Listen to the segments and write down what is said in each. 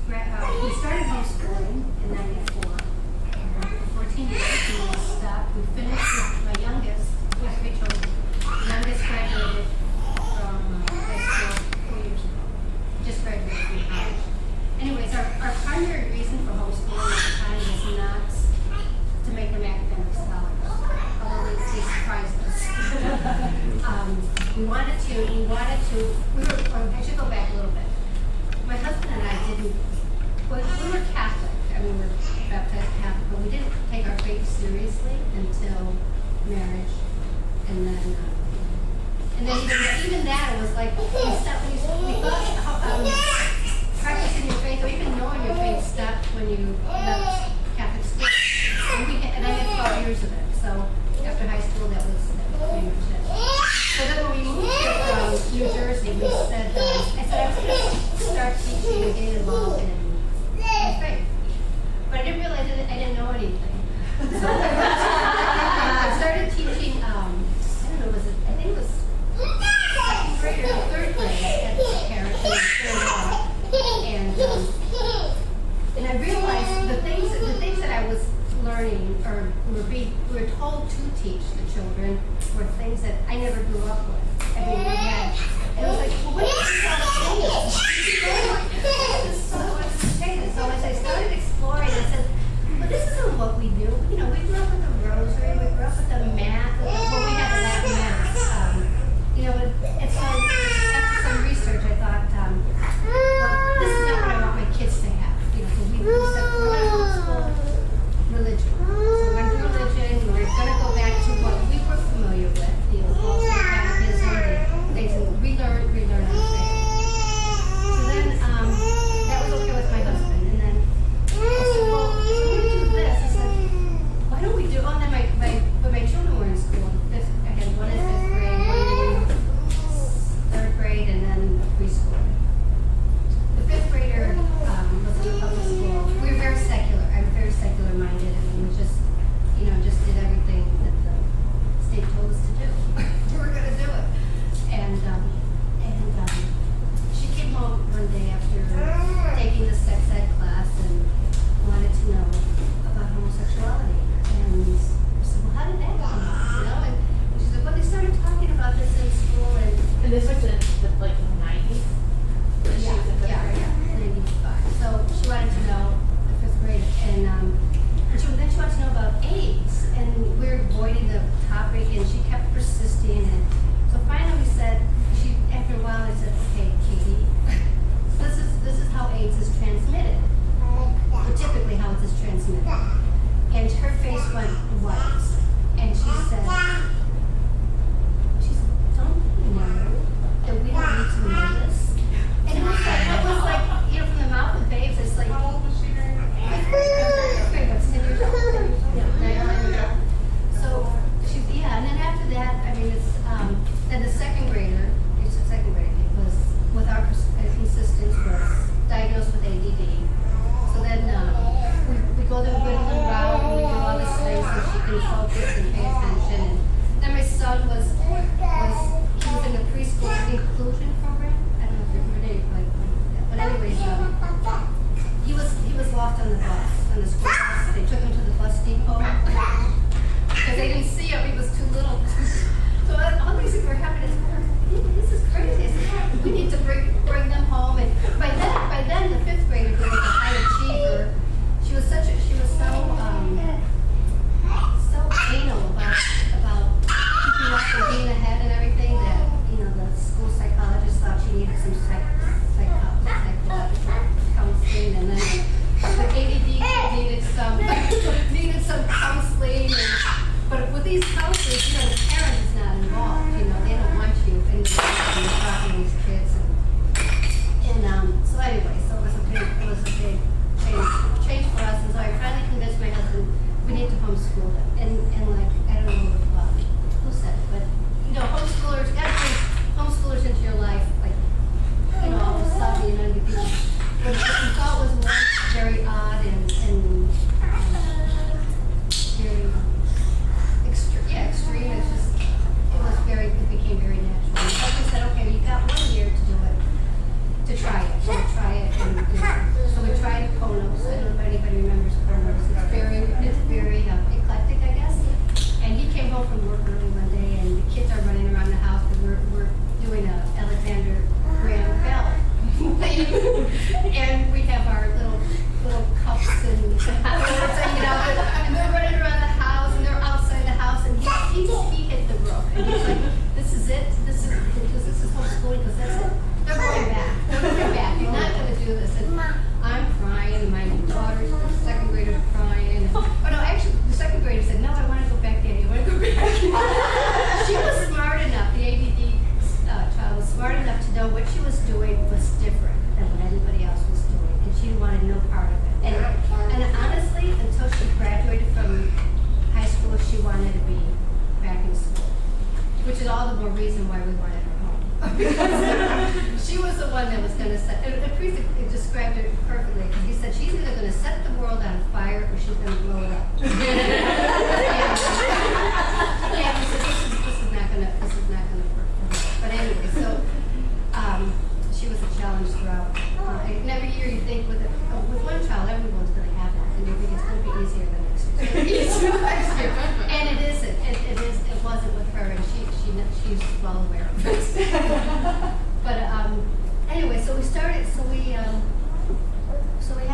we started homeschooling in '94. For 14 years, and we stopped. We finished with my youngest. We have 3 children. The youngest graduated from high school 4 years ago. Just graduated from college. Anyways, our primary reason for homeschooling at the time was not to make them academic scholars, although they surprised us. I should go back a little bit. My husband and I we were Catholic. I mean, we were baptized Catholic, but we didn't take our faith seriously until marriage. And then even that, it was like, we thought practicing your faith, or even knowing your faith, stopped when you left Catholic school. And I had 12 years of it. So after high school, that was pretty much it. So then when we moved here from New Jersey, I said I was going to start teaching and get involved in faith. But I didn't realize I didn't know anything. So I started teaching, I think it was second grade or third grade at the parents in third grade. And I realized the things that I was learning, or we were told to teach the children, were things that I never grew up with. I mean, and I was like, well, what is this? So as I started exploring, I said, well, this isn't what we do. You know, we grew up with the rosary, we grew up with the math, well, we had the Latin math. And so after some research, I thought, well, this is not what I want my kids to have. So we said, we're going to homeschool religion. So we're going to do religion, we're going to go back to what we were familiar with, the old catechism, the things that we learned how to say. So then, that was okay with my husband. And then I said, well, we're going to do this. I said, why don't we do, and then my children were in school. I had one in 5th grade, one in 3rd grade, and then preschool. The 5th grader was in a public school. We were very secular. I'm very secular minded, and we just did everything that the state told us to do. We were going to do it. And she came home one day after taking the sex ed class and wanted to know about homosexuality. And I said, well, how did that come up? And she said, well, they started talking about this in school. And this was in the 90s? Yeah, 95. So she wanted to know, the 5th grade, and then she wanted to know about AIDS, and we were avoiding the topic, and she kept persisting, and so finally we said, after a while I said, okay, Katie, this is how AIDS is transmitted, or typically how it is transmitted. And her face went white, and she said, don't you know that we don't need to know this? And it was like, from the mouth of babes, it's like, how old was she during that? 10 years old. So and then after that, I mean, then the second grader, was, with our insistence, was diagnosed with ADD. So then we go the Whittling route, and we do all these things, and she can focus and pay attention. And then my son he was in the preschool inclusion program. I don't know if you've heard anything like that. But anyways, he was lost on the bus, on the school bus. They took him to the bus depot because they didn't see him. He was too little. So which is all the more reason why we wanted her home. Because she was the one that was going to set, and the priest described it perfectly, because he said she's either going to set the world on fire or she's going to blow it up. Yeah, he said, this is not going to work for her. But anyway, so she was a challenge throughout. And every year you think with one child, everyone's going to have that, and you think it's going to be easier than next year. It's going to be easier next year. And it isn't. It wasn't with her, and she's well aware of it. But anyway, so we started. So we had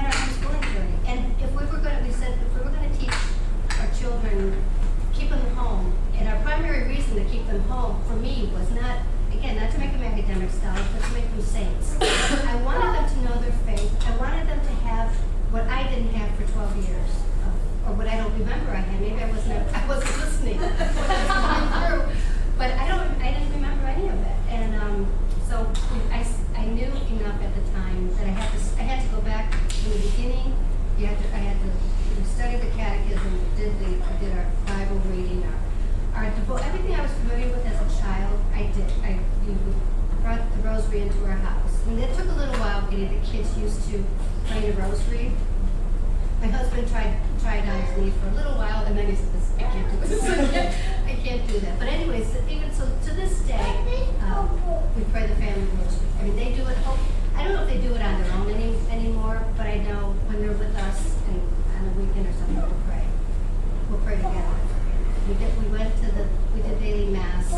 our homeschooling journey, and we said if we were going to teach our children, keep them home, and our primary reason to keep them home for me was not to make them academic scholars, but to make them saints. I wanted them to know their faith. I wanted them to have what I didn't have for 12 years, or what I don't remember I had. Maybe I wasn't listening to what I was going through, but I didn't remember any of it. And so I knew enough at the time that I had to go back in the beginning. I had to study the catechism, did our Bible reading, everything I was familiar with as a child, I did. We brought the rosary into our house. And it took a little while getting the kids used to playing the rosary. My husband tried on his knee for a little while, and then he said, I can't do this. I can't do that. But anyways, even so, to this day, we pray the family rosary. I mean, they do it. I don't know if they do it on their own anymore, but I know when they're with us and on a weekend or something, we'll pray together. We did daily mass.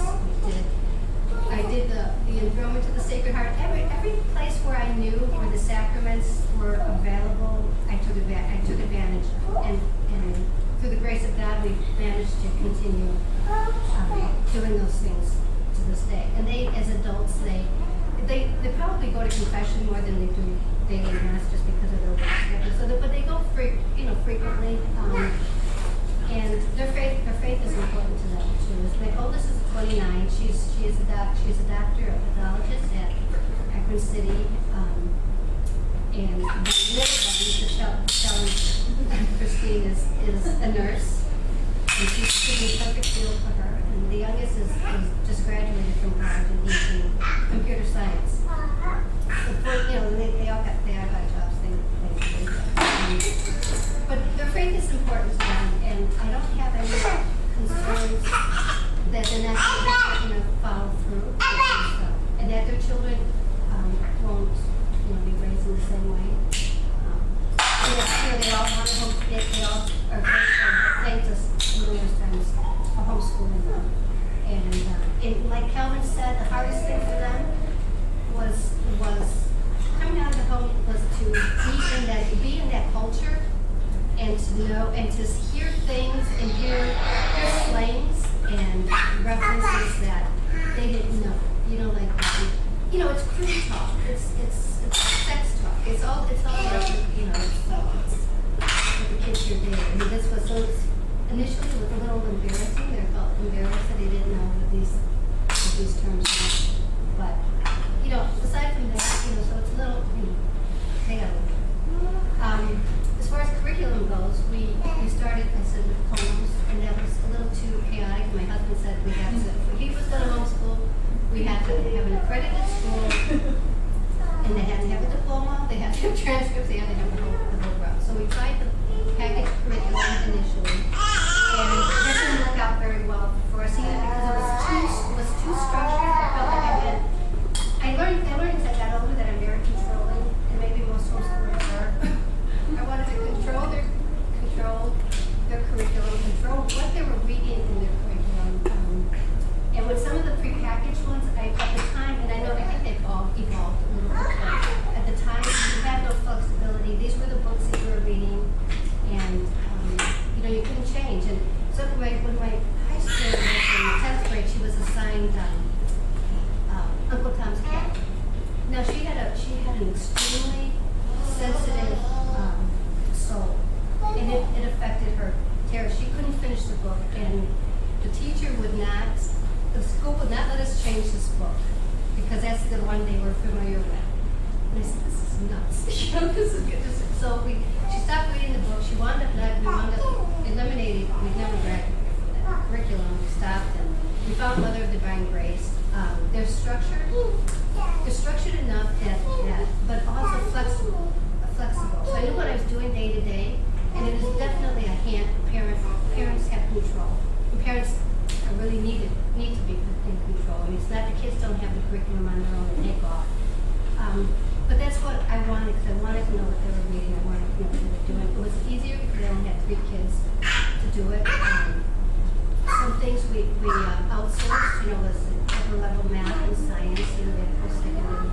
I did the enthronement to the Sacred Heart. Every place where I knew where the sacraments were available, I took advantage of. And through the grace of God, we've managed to continue doing those things to this day. And they, as adults, they probably go to confession more than they do daily mass just because of their work schedule. But they go frequently. And their faith is important to them too. My oldest is 29. She's a doctor, a pathologist at Akron City. And my little one, Christine, is a nurse. And she's giving a perfect field for her. And the youngest is just graduated from college and he's in computer science. So they all got jobs. But their faith is important to them, and I don't have any concerns that they're not going to follow through, and that their children won't, be raised in the same way. They all want to they all are grateful, thanked us numerous times for homeschooling them. And like Calvin said, the hardest thing for them was coming out of the home was to be in that culture. And to know and to hear things and hear slangs and references that they didn't know. It's creed talk. It's sex talk. It's all what the kids here did. I mean, this was initially it was a little embarrassing. They felt embarrassed that they didn't know what these terms meant. But aside from that, so it's a little they got as far as curriculum goes, we started, I said, with poems, and that was a little too chaotic. My husband said if he was going to homeschool, we had to have an accredited school, and they had to have a diploma, they had to have transcripts, they had to have the whole route. So we tried the package curriculum initially, and that didn't work out very well for us either because it was too structured. I felt like I learned as I got older that I'm very controlling, and maybe most homeschoolers are. I wanted to control their curriculum, control what they were reading in their curriculum. And with some of the prepackaged ones, at the time, and I think they've all evolved a little bit, but at the time, you had no flexibility. These were the books that you were reading, and you couldn't change. And so when my high school was in 10th grade, she was assigned Uncle Tom's Cat. Now she had an extremely sensitive soul, and it affected her terribly. She couldn't finish the book, and the school would not let us change this book because that's the one they were familiar with. And I said, this is nuts. This is good. So she stopped reading the book. We wound up eliminating. We never graduated from that curriculum. We stopped, and we found Mother of Divine Grace. They're structured enough that, but also flexible. So I knew what I was doing day to day, and it is definitely a hand. Parents have control. And parents really need to be in control. I mean, it's not the kids don't have the curriculum on their own and take off. But that's what I wanted, because I wanted to know what they were reading. I wanted to know what they were doing. It was easier because I only had 3 kids to do it. Some things we outsourced, was upper level math and science, they post-secondary.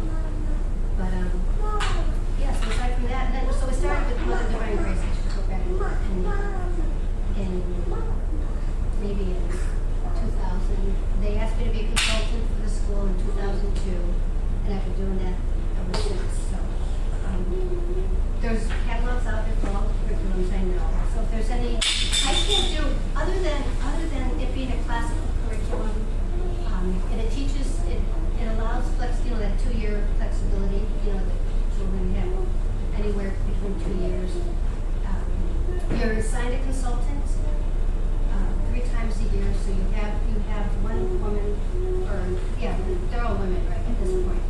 But yeah, so aside from that, then so we started with Mother Divine Grace, which we took back in maybe in 2000. They asked me to be a consultant for the school in 2002, and I've been doing that ever since. So there's catalogs out there for all the curriculums I know. So if there's any, I can't do other than it being a classical curriculum, and it teaches it allows that 2-year flexibility. That children have anywhere between 2 years. You're assigned a consultant 3 times a year, so you have one woman, they're all women right at this point.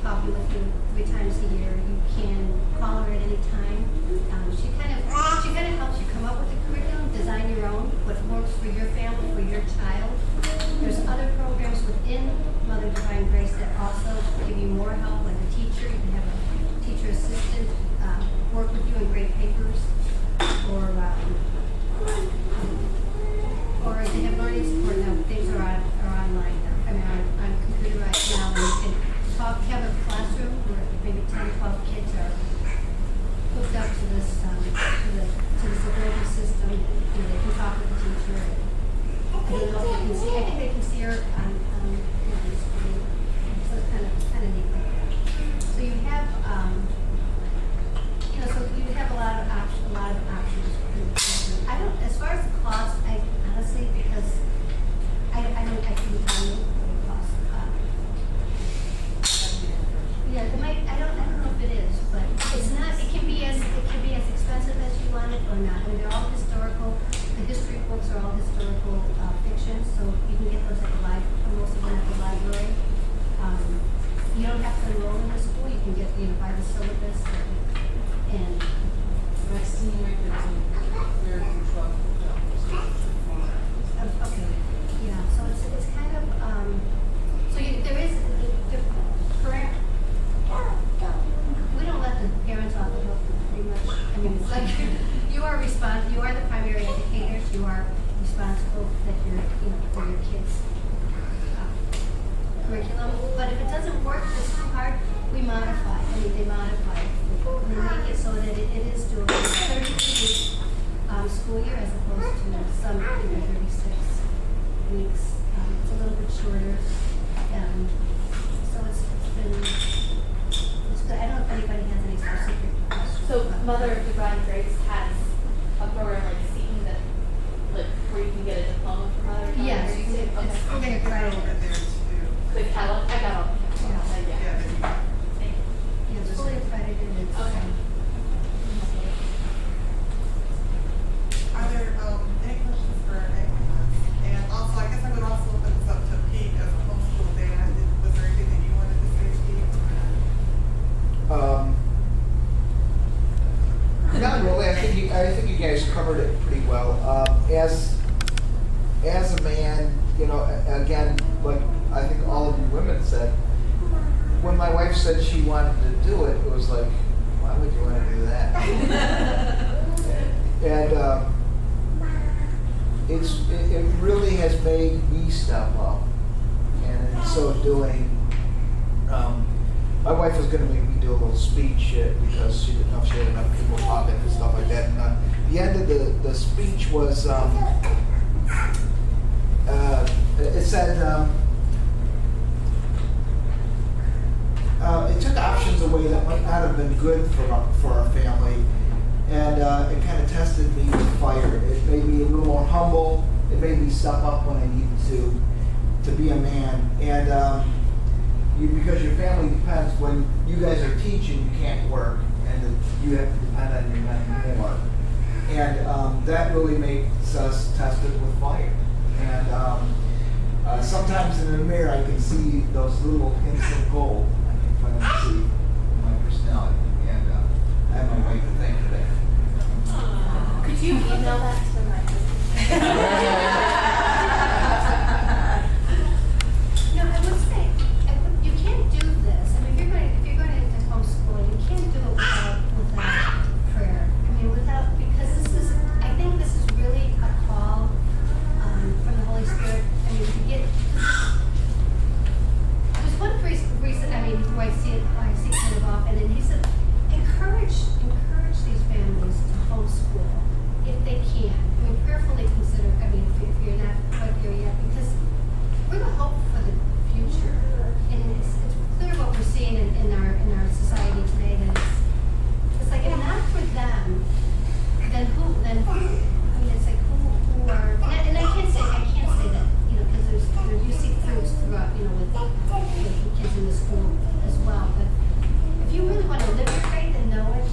Coffee with you 3 times a year. You can call her at any time. She kind of helps you come up with a curriculum, design your own, what works for your family, for your child. There's other programs within Mother Divine Grace that also give you more help, like a teacher. You can have a teacher assistant work with you and grade papers, or they have learning support now. Things are online now. I mean, on computerized now, and you can have a classroom where maybe 10, 12 kids are hooked up to this ability system. They can talk with the teacher. I don't know if you can see. I think they can see her on the screen. So it's kind of neat like that. So you have so you have a lot of options. I don't, as far as the cost, I honestly, because I couldn't tell you what it costs. I don't know if it is, but it's not. It can be as expensive as you want it or not. I mean, they're all historical. The history books are all historical fiction, so you can get those at the library. Most of them at the library. You don't have to enroll in the school. You can get by the syllabus and. Okay. Yeah. So it's kind of there is the correct. We don't let the parents off the hook pretty much. I mean, it's like you are the primary educators. You are responsible that for your kids' curriculum. But if it doesn't work, it's too hard. We modify. I mean, they modify it. They make it so that it is doable. 32-week school year as opposed to some 36 weeks. It's a little bit shorter. So it's good. I don't know if anybody has any specific questions. So Mother of Divine Grace has a program like Seton that, where you can get a diploma from Mother of Divine Yes, Grace? you can. It's Okay. very credit. The catalog, I got all. Yeah. Thank you. It's fully accredited. Okay. Are there any questions for anyone? And also, I guess I would also open this up to Pete as a homeschool dad. Was there anything that you wanted to say, Pete? Not really. I think you guys covered it pretty well. As a man, again, like I think all of you women said, when my wife said she wanted to do it, it was like, why would you want to do that? And it really has made me step up, and in so doing, my wife was going to make me do a little speech because she didn't know if she had enough people talking and stuff like that. And the end of the speech was, it said, it took options away that might not have been good for our family, and it kind of tested me with fire. It made me a little more humble. It made me step up when I needed to be a man. And because your family depends, when you guys are teaching, you can't work, and you have to depend on your men more. And that really makes us tested with fire. And Sometimes in the mirror I can see those little hints of gold. I can finally see my personality, and I have my wife to thank for that. Could you email that to my No, I would say, you can't do this. I mean, if you're going into homeschooling, you can't do it without prayer. I mean, because I think this is really a call from the Holy Spirit. I mean, to get, there's one priest recent, who I see kind of often, and he said, encourage these families to homeschool if they can. I mean, prayerfully consider, if you're not quite there yet, because we're the hope for the future. And it's clear what we're seeing in our society today, that it's like, if not for them, then who? I mean, it's like, who are, and I can't say that, because you see fruits throughout, with the kids in the school as well. But if you really want to live your faith and know it,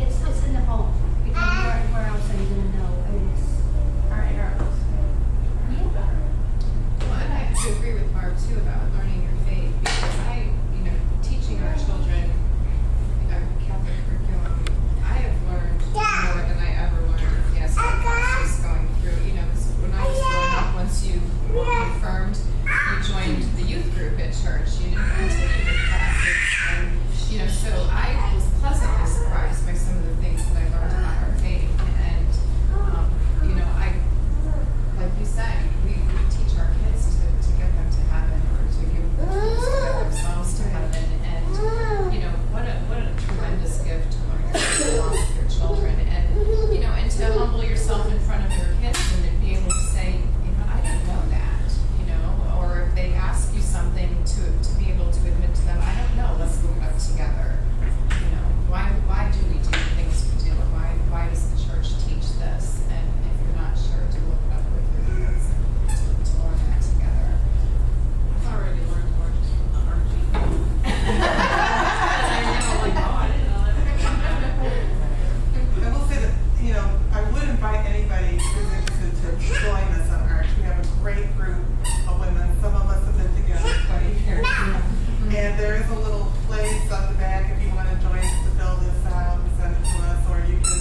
it's in the home. Because where else are you going to know? our arrows? Well, and I have to agree with Barb too about learning your faith, because teaching our children a Catholic curriculum, I have learned more than I ever learned when I was going through, because when I was growing up, once you were confirmed, you joined the youth group at church. You didn't continue with classes, and so I was pleasantly surprised by some of the things that I learned about our faith, and I, like you said, we teach our kids to get them to heaven, or to give them the tools to get themselves to heaven, and what a tremendous gift to learn along with your children, and to humble yourself in front of your kids and to be able to say, I didn't know that, or if they ask you something, to be able to admit to them, I don't know, let's look it up together. Why do we do the things we do? Why does the church teach this? And if you're not sure, to look it up with your kids and to learn that together. I've already learned more just from the RG. I know, like, oh, I didn't know that. I will say that, I would invite anybody who's interested to join us on ARCH. We have a great group of women. Some of us have been together 20 years. And there is a little place on the back if you want to join us to fill this out and send it to us, or you can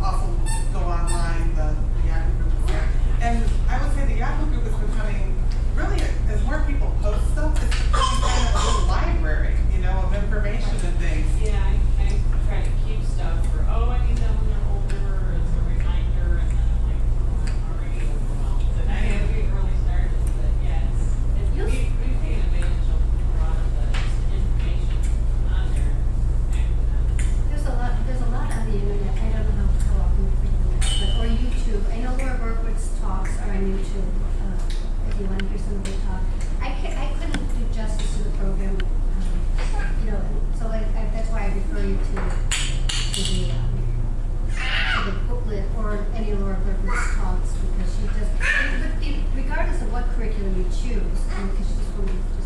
also go online, the Yahoo group is there. And I would say the Yahoo group is becoming, really, as more people post stuff, it's becoming kind of a little library, of information and things. Yeah, I try to keep stuff for, I need that when they're older, as a reminder, and then I'm like, I'm already overwhelmed. And I have to early started, but yes, we take advantage of a lot of the information on there. There's a lot on the internet. I don't know how often you frequent it, or YouTube. I know Laura Berkowitz talks are on YouTube. If you want to hear some of her talk, I couldn't do justice to the program. So that's why I refer you to the booklet or any of Laura Berkowitz talks, because she just, regardless of what curriculum you choose, because she just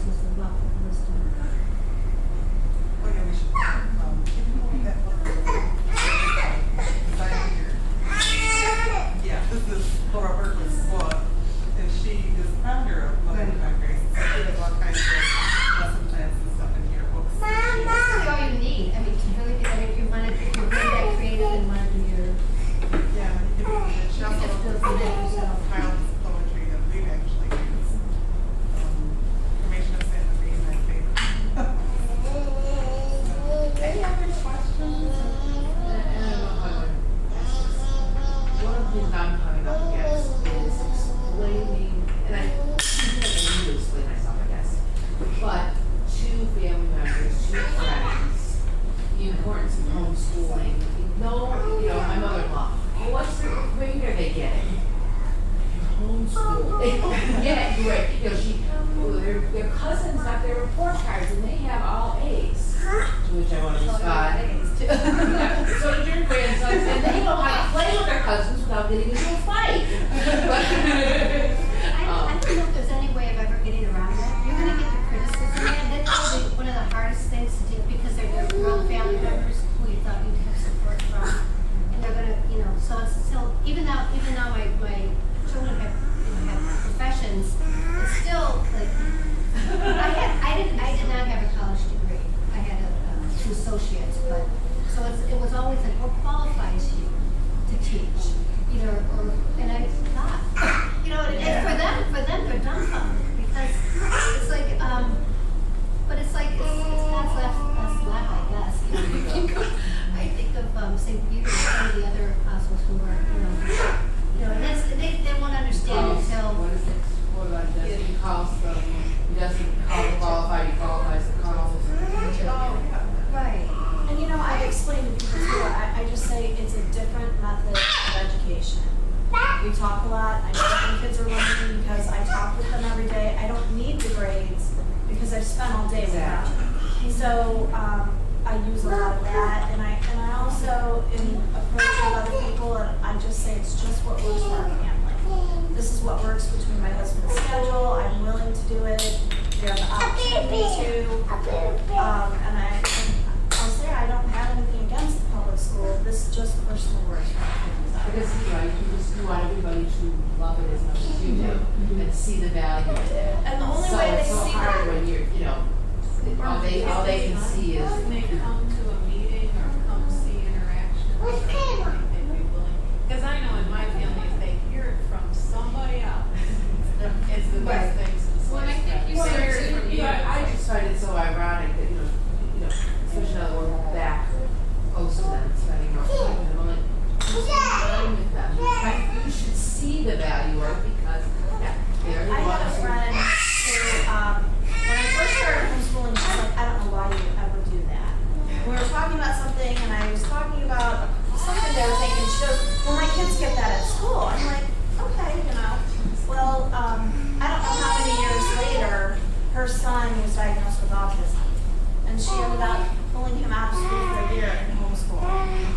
has a wealth of wisdom. Oh yeah, we should, that book. Design here. Yeah, this is Laura Berkman's book, and she is the founder of Loving by Grace. So she has all kinds of lesson plans and stuff in here, books. That's really all you need. To really get, if you're really that creative and want to do your, Yeah, she you also can just build from that yourself. Kyle's poetry that we've actually used. Information of Santa being my favorite. Any other questions? One of the things I'm coming up against is explaining, and I need to explain myself, I guess, but to family members, to friends, the importance of homeschooling. My mother-in-law, well, what grade are they getting? Homeschool. They don't get great. Their cousins got their report cards and they have all A's. To which I want to respond. So did your grandsons, and they know how to play with their cousins without getting into a fight. I don't know if there's any way of ever getting around that. You're going to get the criticism, and that's probably one of the hardest things to do, because they're your own family members who you thought you'd have support from, and they're going to, so it's still, even though my children have professions, calls them, he doesn't call the qualified, he qualifies the calls. Right. And you know, I explain to people too, I just say it's a different method of education. We talk a lot, I know when kids are listening because I talk with them every day. I don't need the grades because I've spent all day with them. So I use a lot of that, and I also, in approaching other people, I just say it's just what works for our family. This is what works between my husband's schedule, I'm willing to do it, we have the opportunity to, and I'll say I don't have anything against the public school, this just personally works for our family. Because, you know, you want everybody to love it as much as you do, and see the value in it. And the only way they So it's so see hard that, when you're, you know, all they can see is. When they come to a meeting or come see interaction, or something, they'd be willing, because I know in my family, if they hear it from somebody else, it's the best thing since Well, I sliced think bread. you If they said hear it too, from you, I just find it so ironic that, you know, especially now that we're back close to them, spending more time with them, I'm like, I'm just learning with them. You should see the value of it because, yeah, they're the I had a ones who. friend who, when I first started homeschooling, she's like, I don't know why you would ever do that. We were talking about something, and I was talking about something they were thinking. She goes, well, my kids get that at school. I'm like, okay, you know. Well, I don't know how many years later, her son was diagnosed with autism. And she ended up pulling him out of school for a year in homeschooling.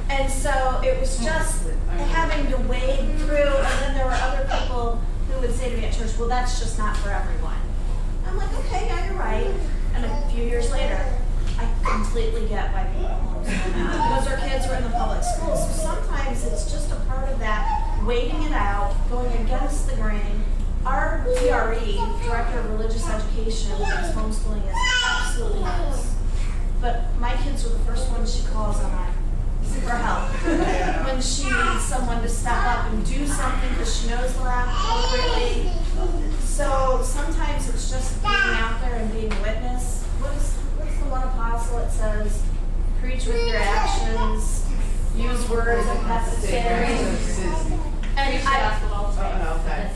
And so it was just having to wade through, and then there were other people who would say to me at church, well, that's just not for everyone. I'm like, okay, yeah, you're right. And a few years later, I completely get why people homeschool now, because their kids are in the public schools. So sometimes it's just a part of that, waiting it out, going against the grain. Our DRE, Director of Religious Education, thinks homeschooling is absolutely nuts. But my kids are the first ones she calls on for help when she needs someone to step up and do something because she knows they'll act appropriately. So sometimes it's just being out there and being a witness. What's the one apostle that says, preach with your actions, use words if necessary. Preach the And gospel all the time. Oh, okay.